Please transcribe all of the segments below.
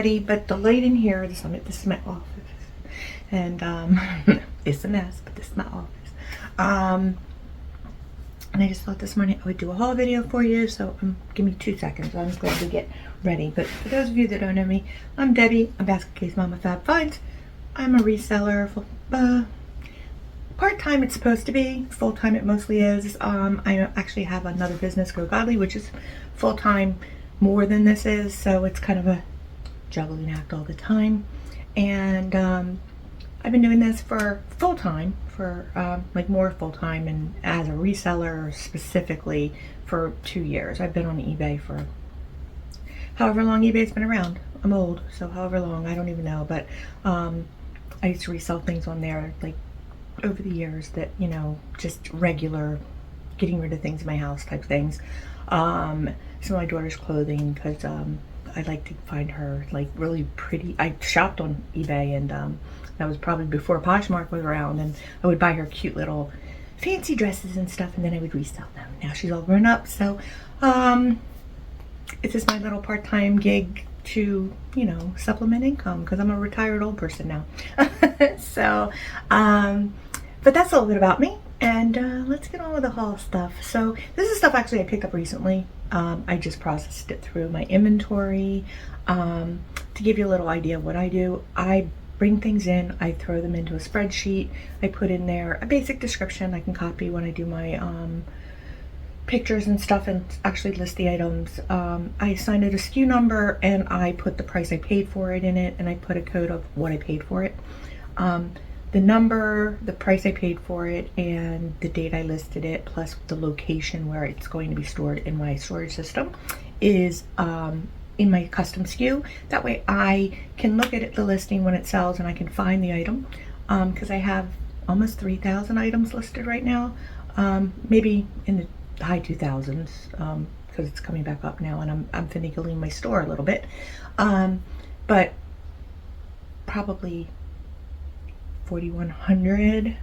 ready, but the light in here, this is my office. And it's a mess, but this is my office. And I just thought this morning I would do a haul video for you, so give me 2 seconds. I'm just going to get ready. But for those of you that don't know me, I'm Debbie. I'm Basket Case Mama Fab Finds. I'm a reseller. Part-time it's supposed to be. Full-time it mostly is. I actually have another business, Go Godly, which is full-time more than this is, so it's kind of a juggling act all the time. And I've been doing this for full-time, like more full-time, and as a reseller specifically for 2 years. I've been on eBay for however long eBay's been around. I'm old, so however long, I don't even know, but I used to resell things on there like over the years that, you know, just regular getting rid of things in my house type things. Some of my daughter's clothing, because I like to find her like really pretty. I shopped on eBay, and that was probably before Poshmark was around, and I would buy her cute little fancy dresses and stuff, and then I would resell them. Now she's all grown up, so it's just my little part-time gig to, you know, supplement income, because I'm a retired old person now. So but that's a little bit about me, and let's get on with the haul stuff. So this is stuff actually I picked up recently. I just processed it through my inventory. To give you a little idea of what I do, I bring things in, I throw them into a spreadsheet, I put in there a basic description I can copy when I do my pictures and stuff, and actually list the items. I assign it a SKU number, and I put the price I paid for it in it, and I put a code of what I paid for it. The number, the price I paid for it, and the date I listed it, plus the location where it's going to be stored in my storage system, is in my custom SKU. That way I can look at it, the listing when it sells, and I can find the item, because I have almost 3,000 items listed right now, maybe in the high 2000s, because it's coming back up now, and I'm finagling my store a little bit, but probably 4,100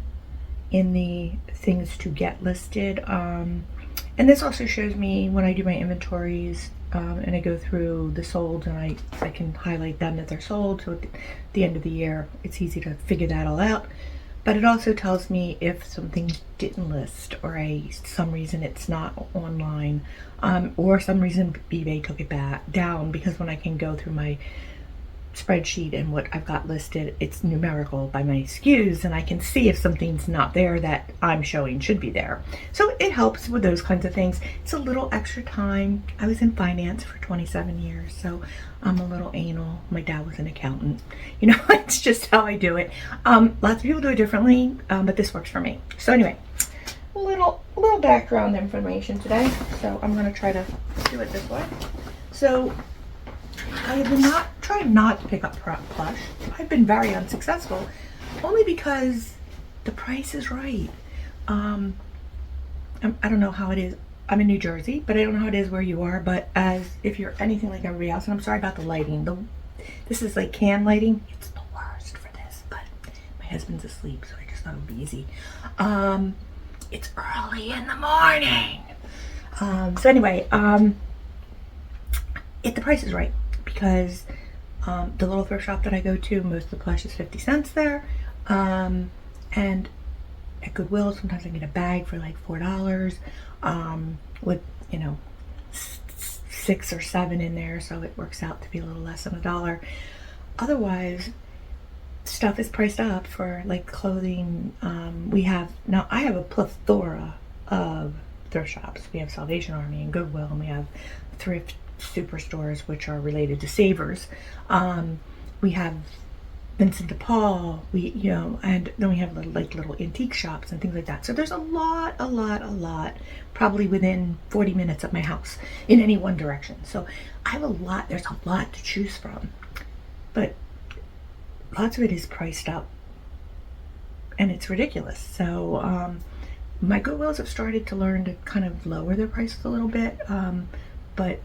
in the things to get listed. And this also shows me when I do my inventories, and I go through the solds, and I can highlight them that they're sold, so at the end of the year it's easy to figure that all out. But it also tells me if something didn't list, or some reason it's not online, or some reason eBay took it down, because when I can go through my spreadsheet and what I've got listed, it's numerical by my SKUs, and I can see if something's not there that I'm showing should be there. So it helps with those kinds of things. It's a little extra time. I was in finance for 27 years, so I'm a little anal. My dad was an accountant. You know, it's just how I do it. Lots of people do it differently, but this works for me. So anyway, a little background information today. So I'm going to try to do it this way. So I have tried not to pick up plush. I've been very unsuccessful, only because the price is right. I don't know how it is. I'm in New Jersey, but I don't know how it is where you are. But if you're anything like everybody else, and I'm sorry about the lighting. This is like can lighting. It's the worst for this, but my husband's asleep, so I just thought it would be easy. It's early in the morning. So anyway, the price is right, because the little thrift shop that I go to, most of the plush is 50 cents there, and at Goodwill sometimes I get a bag for like $4, with, you know, 6 or 7 in there, so it works out to be a little less than $1. Otherwise, stuff is priced up for like clothing. I have a plethora of thrift shops. We have Salvation Army and Goodwill, and we have thrift superstores, which are related to Savers. We have Vincent de Paul, and then we have little antique shops and things like that. So there's a lot, probably within 40 minutes of my house in any one direction. So I have there's a lot to choose from, but lots of it is priced up, and it's ridiculous. So my Goodwills have started to learn to kind of lower their prices a little bit, but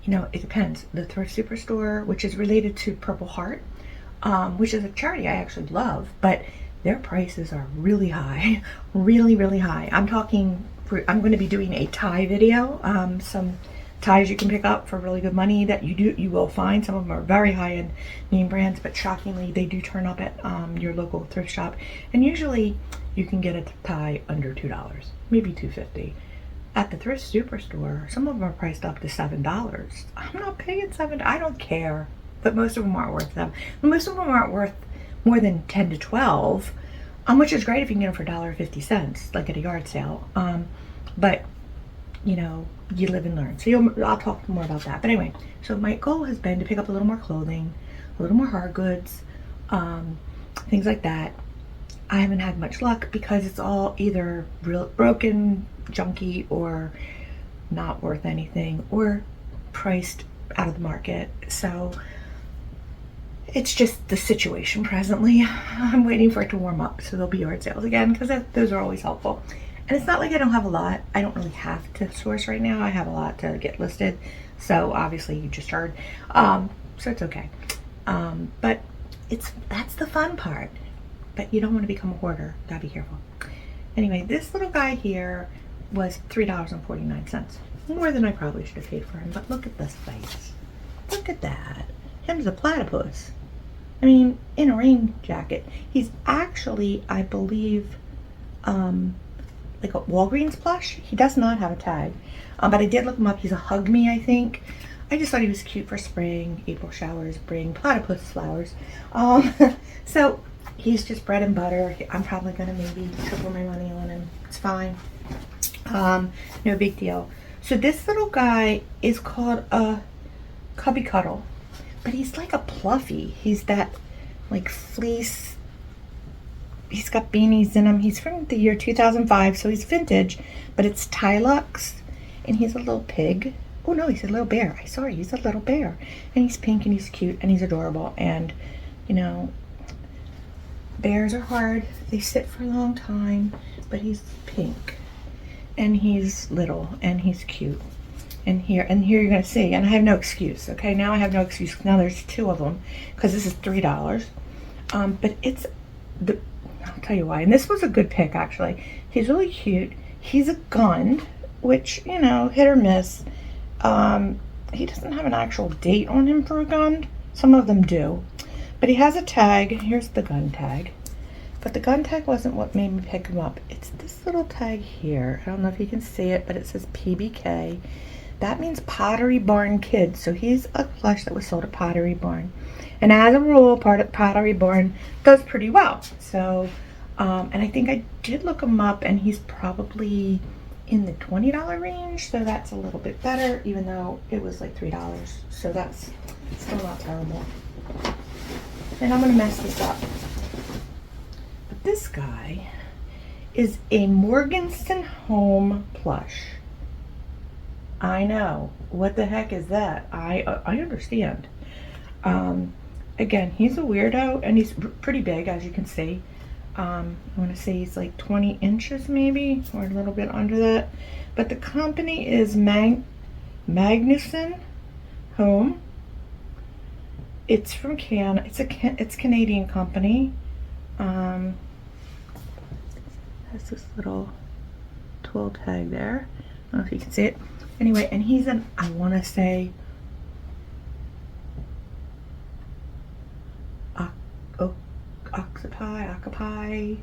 you know, it depends. The Thrift Superstore, which is related to Purple Heart, which is a charity I actually love, but their prices are really high, really high. I'm going to be doing a tie video ties you can pick up for really good money that you will find. Some of them are very high-end name brands, but shockingly they do turn up at your local thrift shop, and usually you can get a tie under $2, maybe $2.50. At the thrift superstore, some of them are priced up to $7. I'm not paying $7. I don't care, but most of them aren't worth them. Most of them aren't worth more than 10 to 12, which is great if you can get them for $1.50, like at a yard sale. But you know, you live and learn. So I'll talk more about that. But anyway, so my goal has been to pick up a little more clothing, a little more hard goods, things like that. I haven't had much luck because it's all either real broken, junky, or not worth anything, or priced out of the market. So it's just the situation presently. I'm waiting for it to warm up so there'll be yard sales again, because those are always helpful. And it's not like I don't have a lot. I don't really have to source right now. I have a lot to get listed. So obviously you just heard. So it's okay. But that's the fun part. But you don't want to become a hoarder. Gotta be careful. Anyway, this little guy here was $3.49. More than I probably should have paid for him. But look at this face. Look at that. Him's a platypus. I mean, in a rain jacket. He's actually, I believe, like a Walgreens plush. He does not have a tag, but I did look him up. He's a hug me, I think. I just thought he was cute for spring. April showers bring platypus flowers. So he's just bread and butter. I'm probably gonna maybe triple my money on him. It's fine. No big deal. So this little guy is called a Cubby Cuddle, but he's like a Pluffy. He's that like fleece. He's got beanies in him. He's from the year 2005, so he's vintage, but it's Tilux, and he's a little pig. Oh no, he's a little bear. Sorry, he's a little bear. And he's pink, and he's cute, and he's adorable. And, you know, bears are hard. They sit for a long time, but he's pink, and he's little, and he's cute. And here you're going to see, and I have no excuse, okay? Now I have no excuse. Now there's two of them, because this is $3. But it's I'll tell you why. And this was a good pick, actually. He's really cute. He's a Gund, which, you know, hit or miss. He doesn't have an actual date on him for a Gund. Some of them do. But he has a tag. Here's the Gund tag. But the Gund tag wasn't what made me pick him up. It's this little tag here. I don't know if you can see it, but it says PBK. That means Pottery Barn Kids. So he's a plush that was sold at Pottery Barn. And as a rule, Pottery Barn does pretty well. So, and I think I did look him up, and he's probably in the $20 range. So that's a little bit better, even though it was like $3. So that's still not terrible. And I'm going to mess this up. But this guy is a Morganson Home plush. I know. What the heck is that? I understand. Again, he's a weirdo, and he's pretty big, as you can see. I want to say he's like 20 inches maybe, or a little bit under that. But the company is Magnuson Home. It's from Canada. It's a Canadian company. Has this little twill tag there. I don't know if you can see it. Anyway, and he's an, I want to say, Akapai,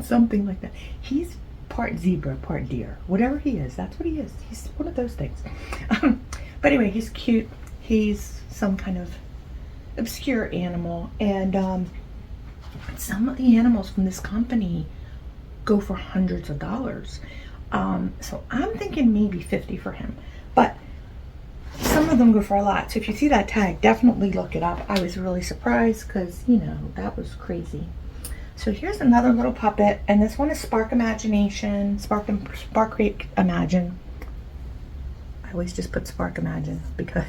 something like that. He's part zebra, part deer. Whatever he is, that's what he is. He's one of those things. But anyway, he's cute. He's some kind of obscure animal. And some of the animals from this company go for hundreds of dollars. So I'm thinking maybe 50 for him. But some of them go for a lot. So if you see that tag, definitely look it up. I was really surprised because, you know, that was crazy. So here's another little puppet, and this one is Spark Imagination, Spark Create Imagine. I always just put Spark Imagine because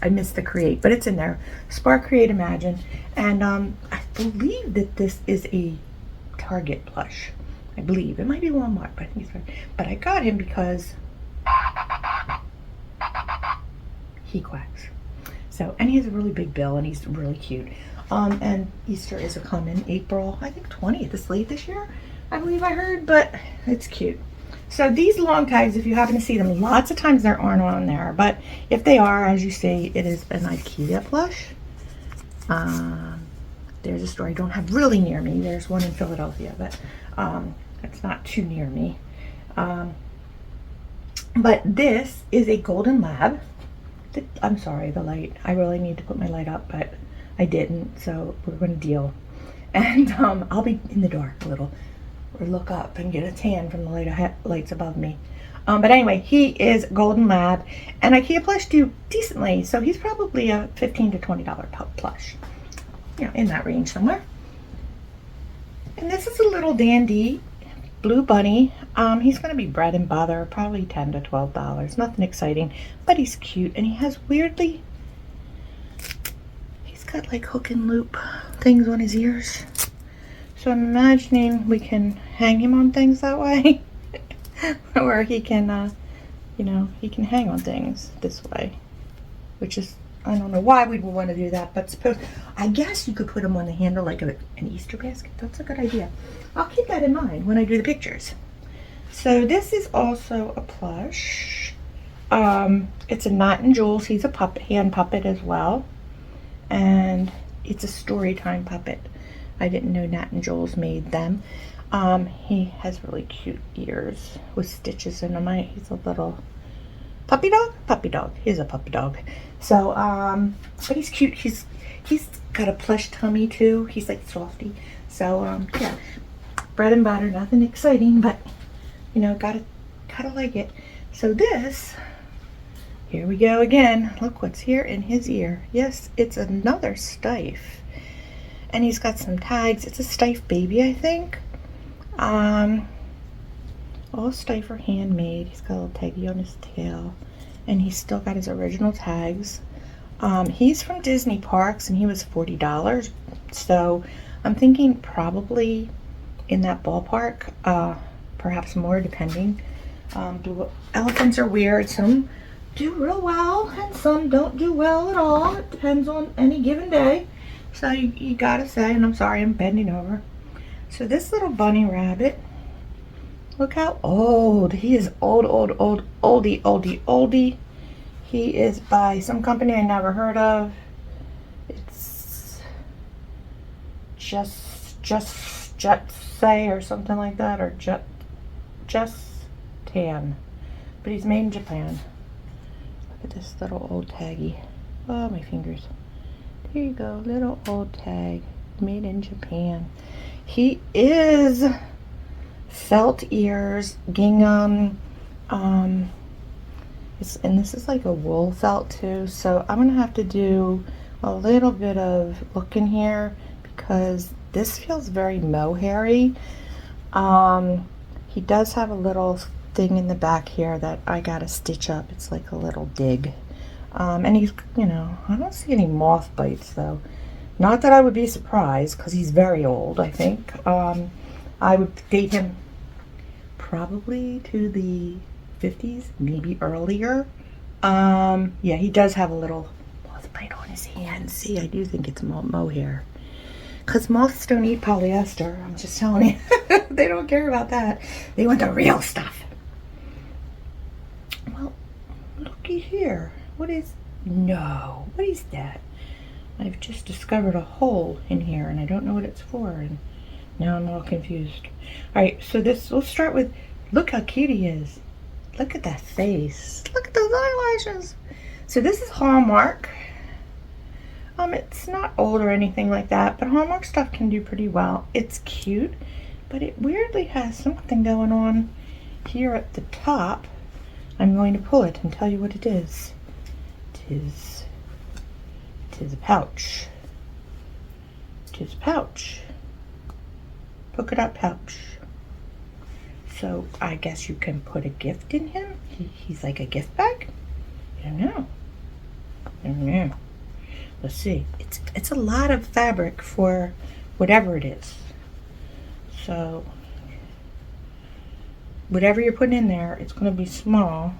I missed the create, but it's in there. Spark Create Imagine, and I believe that this is a Target plush. I believe it might be Walmart, but I think it's Target. But I got him because he quacks. So, and he has a really big bill, and he's really cute. And Easter is coming April, I think 20th. It's late this year, I believe I heard, but it's cute. So these long tags, if you happen to see them, lots of times there aren't on there, but if they are, as you see, it is an IKEA plush. There's a store I don't have really near me. There's one in Philadelphia, but it's not too near me. But this is a golden lab. I'm sorry, the light. I really need to put my light up, but I didn't, so we're going to deal. And I'll be in the dark a little, or look up and get a tan from the lights above me. But anyway, he is golden lab, and IKEA plush do decently, so he's probably a $15 to $20 plush, you know, in that range somewhere. And this is a little dandy blue bunny. He's going to be bread and butter, probably $10 to $12. Nothing exciting, but he's cute, and he has weirdly, he's got like hook and loop things on his ears. So I'm imagining we can hang him on things that way. Or he can, you know, he can hang on things this way, which is, I don't know why we'd want to do that, but I guess you could put him on the handle like an Easter basket. That's a good idea. I'll keep that in mind when I do the pictures. So this is also a plush. It's a Knot and Jewels. He's a puppet, hand puppet as well, and it's a Storytime puppet. I didn't know Knot and Jewels made them. He has really cute ears with stitches in them. He's a little puppy dog? Puppy dog. He's a puppy dog. So, but he's cute. He's got a plush tummy too. He's like softy. So, yeah, bread and butter, nothing exciting, but you know, gotta like it. So this, here we go again. Look what's here in his ear. Yes, it's another Steiff. And he's got some tags. It's a Steiff baby, I think. All Steiff are handmade. He's got a little taggy on his tail, and he's still got his original tags. He's from Disney Parks, and he was $40. So I'm thinking probably in that ballpark, perhaps more, depending. Blue elephants are weird. Some do real well, and some don't do well at all. It depends on any given day. So you gotta say, and I'm sorry, I'm bending over. So this little bunny rabbit, look how old. He is oldie. He is by some company I never heard of. It's just say or something like that, or just tan. But he's made in Japan. Look at this little old taggy. Oh, my fingers. Here you go, little old tag, made in Japan. He is felt ears, gingham, and this is like a wool felt too. So I'm gonna have to do a little bit of looking here because this feels very mohairy. He does have a little thing in the back here that I gotta stitch up. It's like a little dig. And he's, you know, I don't see any moth bites though. Not that I would be surprised because he's very old, I think. I would date him probably to the 50s, maybe earlier. Yeah, he does have a little moth bite on his hand. See, I do think it's mohair. Because moths don't eat polyester, I'm just telling you. They don't care about that. They want the real stuff. Well, looky here. What is that? I've just discovered a hole in here and I don't know what it's for, and now I'm all confused. Alright, so we'll start with, look how cute he is. Look at that face. Look at those eyelashes. So this is Hallmark. It's not old or anything like that, but Hallmark stuff can do pretty well. It's cute, but it weirdly has something going on here at the top. I'm going to pull it and tell you what it is. Tis a pouch. Tis a pouch. Polka dot pouch. So I guess you can put a gift in him. He's like a gift bag. I don't know. Let's see. It's a lot of fabric for whatever it is. So whatever you're putting in there, it's going to be small.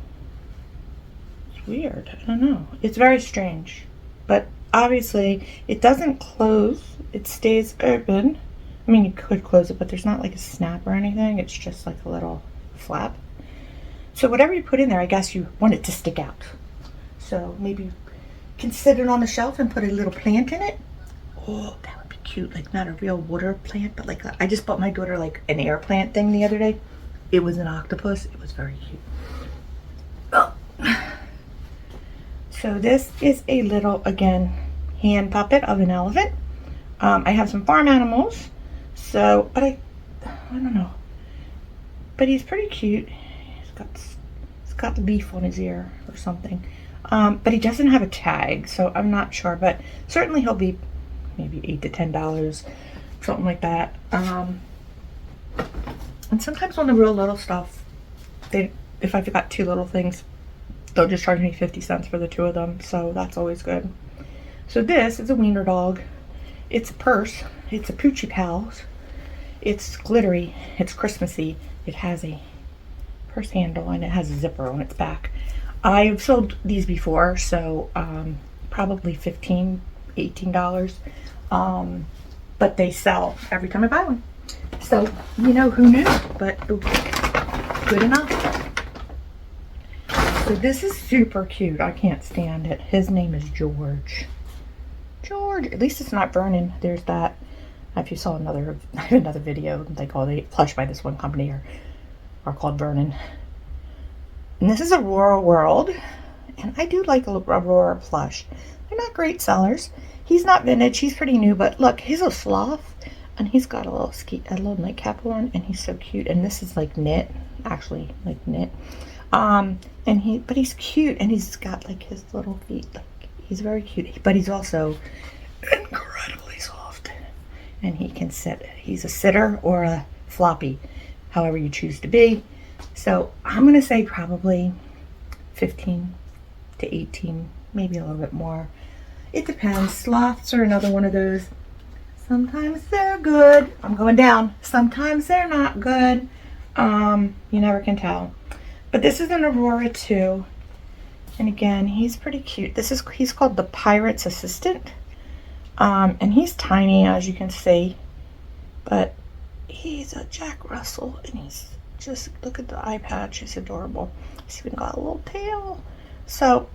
Weird. I don't know. It's very strange, but obviously it doesn't close. It stays open. I mean, you could close it, but there's not like a snap or anything. It's just like a little flap. So whatever you put in there, I guess you want it to stick out. So maybe you can sit it on the shelf and put a little plant in it. Oh, that would be cute. Like not a real water plant, but like I just bought my daughter like an air plant thing the other day. It was an octopus. It was very cute. Oh. So this is a little, again, hand puppet of an elephant. I have some farm animals. So, but I don't know. But he's pretty cute. He's got leaf on his ear or something. But he doesn't have a tag, so I'm not sure. But certainly he'll be maybe $8 to $10, something like that. And sometimes on the real little stuff, if I've got two little things, they'll just charge me 50 cents for the two of them. So that's always good. So this is a wiener dog. It's a purse. It's a Poochie Pals. It's glittery. It's Christmassy. It has a purse handle and it has a zipper on its back. I've sold these before, so probably $15, $18. But they sell every time I buy one. So, you know, who knew? But good enough. So this is super cute. I can't stand it. His name is George. George. At least it's not Vernon. There's that. If you saw another video, like all the plush by this one company are called Vernon. And this is Aurora World. And I do like Aurora plush. They're not great sellers. He's not vintage. He's pretty new. But look, he's a sloth. And he's got a little nightcap on. And he's so cute. And this is like knit. Actually, like knit. But he's cute. And he's got like his little feet. Like, he's very cute. But he's also incredibly soft. And he can sit. He's a sitter or a floppy. However you choose to be. So I'm going to say probably 15 to 18, maybe a little bit more. It depends. Sloths are another one of those. Sometimes they're good. I'm going down. Sometimes they're not good. You never can tell. But this is an Aurora too. And again, he's pretty cute. He's called the Pirate's Assistant. And he's tiny, as you can see. But he's a Jack Russell, and he's just, look at the eye patch. He's adorable. He's even got a little tail. So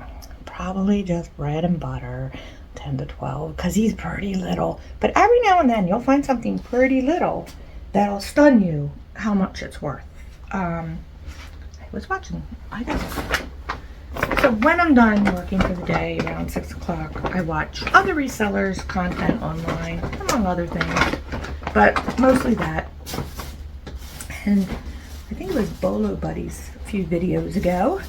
probably just bread and butter, 10 to 12, because he's pretty little. But every now and then you'll find something pretty little that'll stun you how much it's worth. I was watching. So when I'm done working for the day around 6 o'clock, I watch other resellers' content online, among other things, but mostly that. And I think it was Bolo Buddies a few videos ago.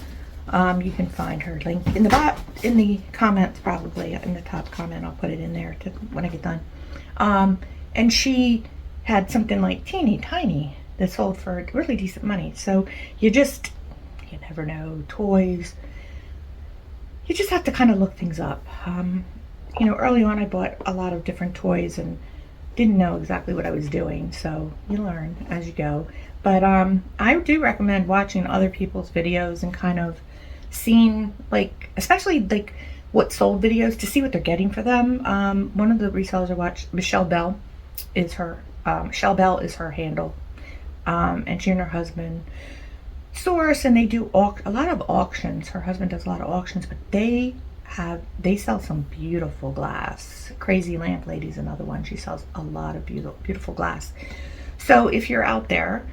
You can find her link in the comments, probably in the top comment. I'll put it in there when I get done. And she had something like teeny tiny that sold for really decent money. So you never know. Toys. You just have to kind of look things up. You know, early on I bought a lot of different toys and didn't know exactly what I was doing. So you learn as you go. But I do recommend watching other people's videos and kind of seeing, like, especially like what sold videos, to see what they're getting for them. One of the resellers I watched, Michelle Bell is her handle. And she and her husband source, and they do a lot of auctions. Her husband does a lot of auctions, but they sell some beautiful glass. Crazy Lamp Lady's another one. She sells a lot of beautiful glass. So if you're out there,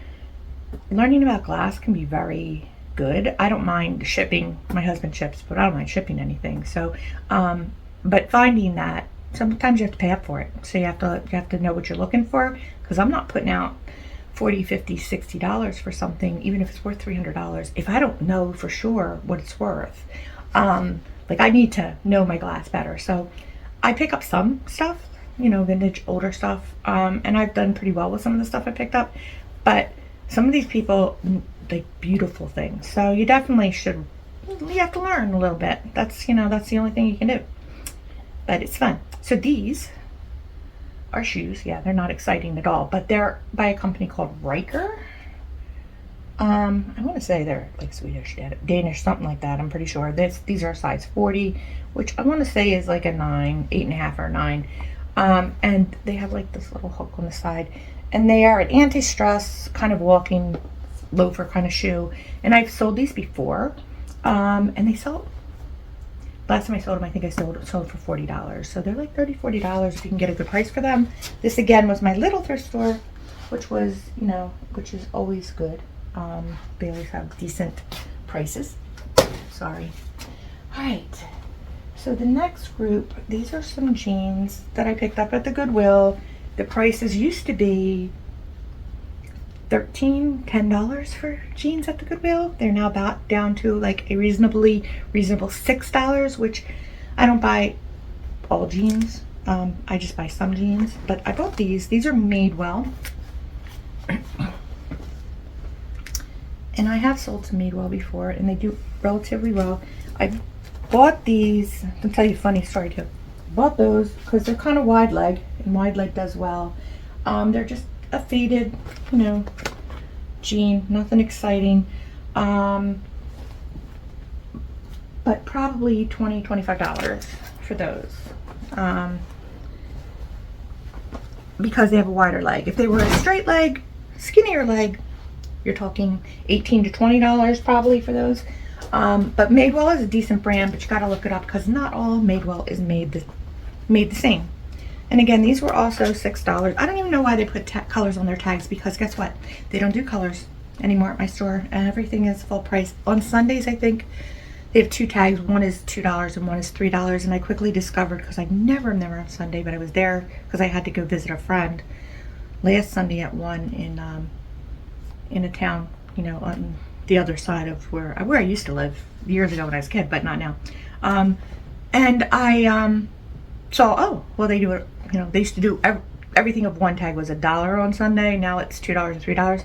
learning about glass can be very good. I don't mind shipping. My husband ships, but I don't mind shipping anything. So, but finding that sometimes you have to pay up for it. So you have to know what you're looking for, because I'm not putting out $40, $50, $60 for something, even if it's worth $300, if I don't know for sure what it's worth. Like, I need to know my glass better. So I pick up some stuff, you know, vintage, older stuff, and I've done pretty well with some of the stuff I picked up. But some of these people like beautiful things, so you definitely should. You have to learn a little bit. That's the only thing you can do. But it's fun. So these are shoes. Yeah, they're not exciting at all, but they're by a company called Riker. I want to say they're like Swedish, Danish, something like that. I'm pretty sure. These are size 40, which I want to say is like a 9, 8.5 or 9. And they have like this little hook on the side, and they are an anti-stress kind of walking loafer kind of shoe. And I've sold these before, and they sell. Last time I sold them, I think I sold for $40. So they're like $30, $40 if you can get a good price for them. This again was my little thrift store, which was, you know, which is always good. They always have decent prices. Sorry. All right. So the next group, these are some jeans that I picked up at the Goodwill. The prices used to be $10 for jeans at the Goodwill. They're now about down to like a reasonable $6, which I don't buy all jeans. I just buy some jeans, but I bought these. These are Madewell. And I have sold some Madewell before, and they do relatively well. I bought these, I'll tell you a funny story too. Bought those because they're kind of wide leg, and wide leg does well. They're just a faded, you know, jean, nothing exciting. But probably $20, $25 for those. Because they have a wider leg. If they were a straight leg, skinnier leg, you're talking $18 to $20 probably for those. But Madewell is a decent brand, but you gotta look it up because not all Madewell is made the same. And again, these were also $6. I don't even know why they put colors on their tags, because guess what? They don't do colors anymore at my store, and everything is full price. On Sundays, I think they have 2 tags. One is $2 and one is $3. And I quickly discovered, because I never am there on Sunday, but I was there because I had to go visit a friend last Sunday at 1 in a town, you know, on the other side of where I used to live years ago when I was a kid, but not now. And I saw, oh, well, they do it, you know, they used to do everything of one tag was $1 on Sunday. Now it's $2 and $3.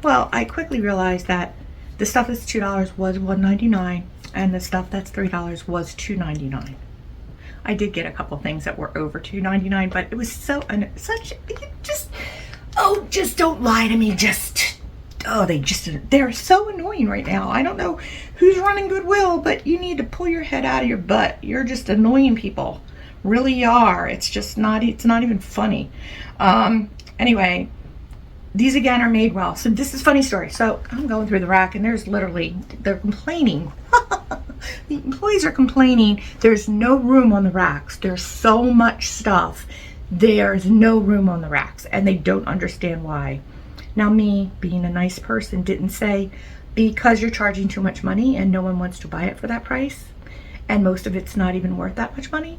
Well, I quickly realized that the stuff that's $2 was $1.99, and the stuff that's $3 was $2.99. I did get a couple things that were over $2.99, but it was just don't lie to me. They're so annoying right now. I don't know who's running Goodwill, but you need to pull your head out of your butt. You're just annoying people. Really you are. It's not even funny. Anyway, these again are Madewell. So this is a funny story. So I'm going through the rack, and they're complaining. The employees are complaining there's no room on the racks. There's so much stuff. There's no room on the racks, and they don't understand why. Now, me, being a nice person, didn't say because you're charging too much money and no one wants to buy it for that price, and most of it's not even worth that much money.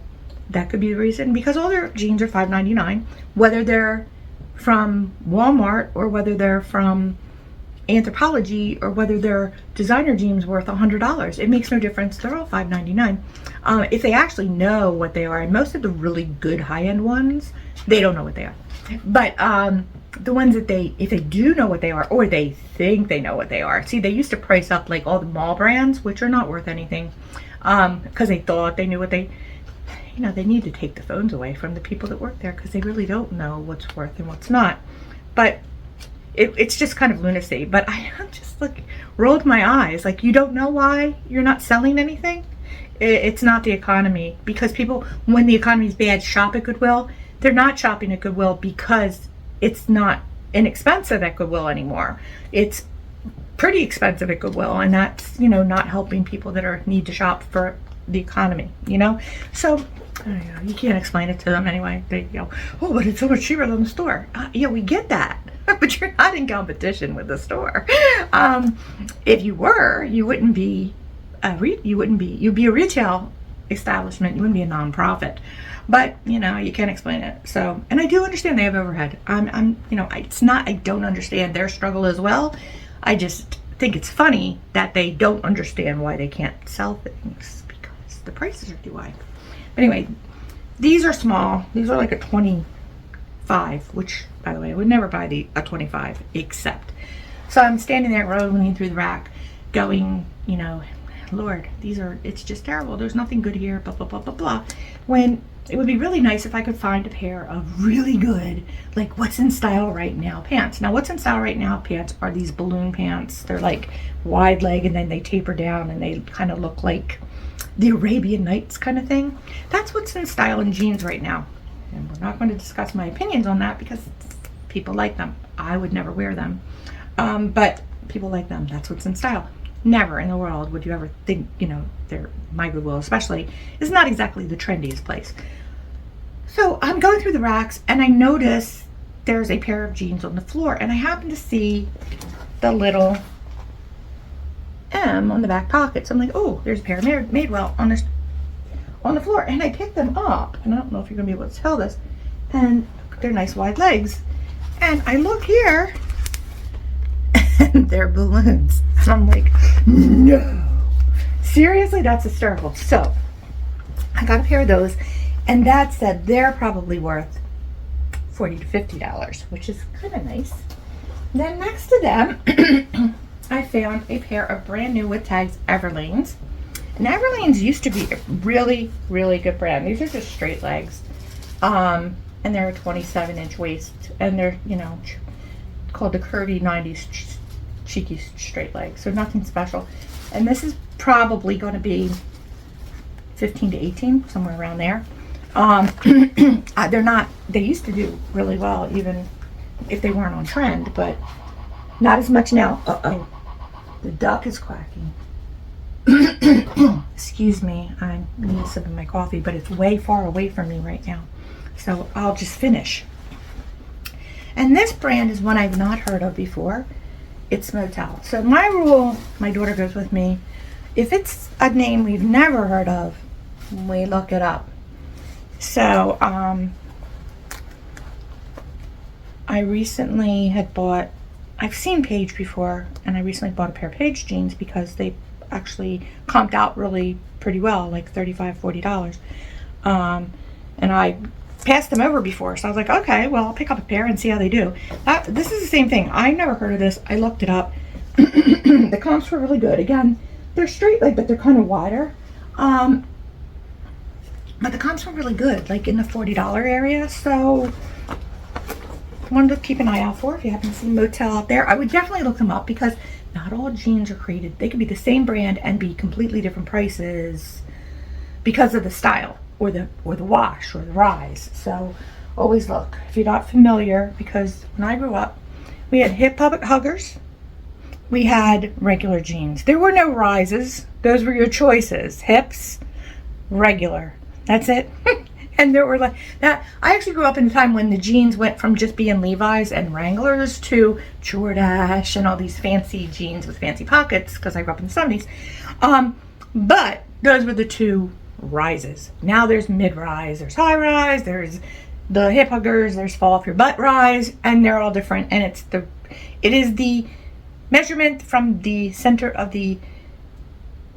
That could be the reason, because all their jeans are $5.99, whether they're from Walmart or whether they're from Anthropologie or whether they're designer jeans worth $100. It makes no difference. They're all $5.99. If they actually know what they are, and most of the really good high-end ones, they don't know what they are. But the ones that if they do know what they are, or they think they know what they are. See, they used to price up like all the mall brands, which are not worth anything, because they thought they knew what they need to take the phones away from the people that work there, because they really don't know what's worth and what's not. But it's just kind of lunacy. But I just rolled my eyes. Like, you don't know why you're not selling anything? It's not the economy, because people, when the economy's bad, shop at Goodwill. They're not shopping at Goodwill because it's not inexpensive at Goodwill anymore. It's pretty expensive at Goodwill, and that's, not helping people that need to shop for the economy, So, I don't know, you can't explain it to them anyway. They go, oh, but it's so much cheaper than the store. Yeah, we get that, but you're not in competition with the store. If you were, you'd be a retail establishment. You wouldn't be a nonprofit. But you can't explain it. So, and I do understand they have overhead. I don't understand their struggle as well. I just think it's funny that they don't understand why they can't sell things, because the prices are too high. But anyway, these are small. These are like a 25, which, by the way, I would never buy a 25 except. So I'm standing there rolling through the rack going, Lord, it's just terrible. There's nothing good here, blah, blah, blah, blah, blah. When it would be really nice if I could find a pair of really good, like what's in style right now pants. Now, what's in style right now pants are these balloon pants. They're like wide leg, and then they taper down, and they kind of look like the Arabian Nights kind of thing. That's what's in style in jeans right now. And we're not going to discuss my opinions on that, because people like them. I would never wear them. But people like them. That's what's in style. Never in the world would you ever think, you know, my Goodwill especially is not exactly the trendiest place. So I'm going through the racks and I notice there's a pair of jeans on the floor, and I happen to see the little M on the back pocket. So I'm like, oh, there's a pair of Madewell on the floor, and I picked them up, and I don't know if you're gonna be able to tell this, and they're nice wide legs. And I look here and they're balloons, and I'm like, no, seriously, that's hysterical. So I got a pair of those, and Dad said they're probably worth $40 to $50, which is kind of nice. Then next to them I found a pair of brand new with tags Everlanes. And Everlanes used to be a really, really good brand. These are just straight legs. And they're a 27-inch waist. And they're, you know, called the curvy 90s cheeky straight legs. So nothing special. And this is probably going to be 15 to 18, somewhere around there. They're not, they used to do really well, even if they weren't on trend, but not as much now. Uh-oh. The duck is quacking. Excuse me, I need a sip of my coffee, but it's way far away from me right now. So I'll just finish. And this brand is one I've not heard of before. It's Motel. So my rule, my daughter goes with me, if it's a name we've never heard of, we look it up. So I recently had bought, I've seen Paige before, and I recently bought a pair of Paige jeans because they actually comped out really pretty well, like $35, $40. And I passed them over before, so I was like, okay, well, I'll pick up a pair and see how they do. This is the same thing. I never heard of this. I looked it up. The comps were really good. Again, they're straight leg, but they're kind of wider. But the comps were really good, like in the $40 area. So one to keep an eye out for if you happen to see Motel out there. I would definitely look them up because not all jeans are created. They could be the same brand and be completely different prices because of the style or the wash or the rise. So always look if you're not familiar, because when I grew up, we had hip huggers, we had regular jeans. There were no rises. Those were your choices. Hips, regular. That's it. And there were like that. I actually grew up in a time when the jeans went from just being Levi's and Wranglers to Jordache and all these fancy jeans with fancy pockets, because I grew up in the 70s. But those were the two rises. Now there's mid-rise, there's high-rise, there's the hip huggers, there's fall off your butt rise, and they're all different. And it is the measurement from the center of the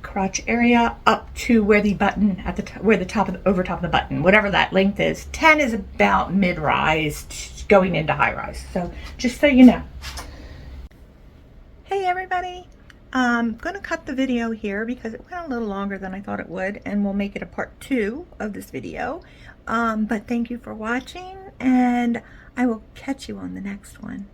crotch area up to where the button at where the top of over top of the button, whatever that length is. 10 is about mid-rise going into high-rise. So just so you know. Hey everybody, I'm gonna cut the video here because it went a little longer than I thought it would, and we'll make it a part 2 of this video. But thank you for watching, and I will catch you on the next one.